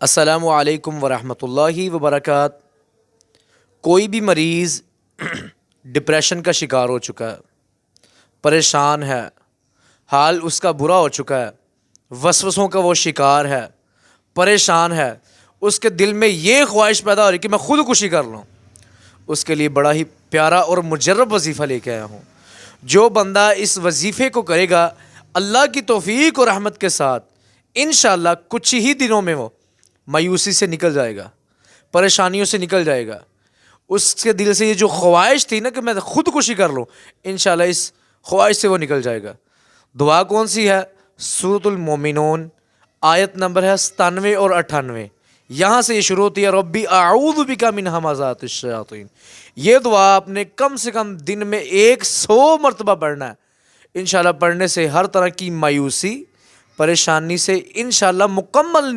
السلام علیکم ورحمۃ اللہ وبرکاتہ۔ کوئی بھی مریض ڈپریشن کا شکار ہو چکا ہے، پریشان ہے، حال اس کا برا ہو چکا ہے، وسوسوں کا وہ شکار ہے، پریشان ہے، اس کے دل میں یہ خواہش پیدا ہو رہی کہ میں خودکشی کر لوں، اس کے لیے بڑا ہی پیارا اور مجرب وظیفہ لے کے آیا ہوں۔ جو بندہ اس وظیفے کو کرے گا اللہ کی توفیق اور رحمت کے ساتھ انشاءاللہ کچھ ہی دنوں میں وہ مایوسی سے نکل جائے گا، پریشانیوں سے نکل جائے گا۔ اس کے دل سے یہ جو خواہش تھی نا کہ میں خودکشی کر لوں، انشاءاللہ اس خواہش سے وہ نکل جائے گا۔ دعا کون سی ہے؟ سورۃ المومنون آیت نمبر ہے 97 اور 98۔ یہاں سے یہ شروع ہوتی ہے، ربی اعوذ بک من ہمزات الشیاطین۔ یہ دعا آپ نے کم سے کم دن میں 100 مرتبہ پڑھنا ہے۔ انشاءاللہ پڑھنے سے ہر طرح کی مایوسی، پریشانی سے انشاءاللہ مکمل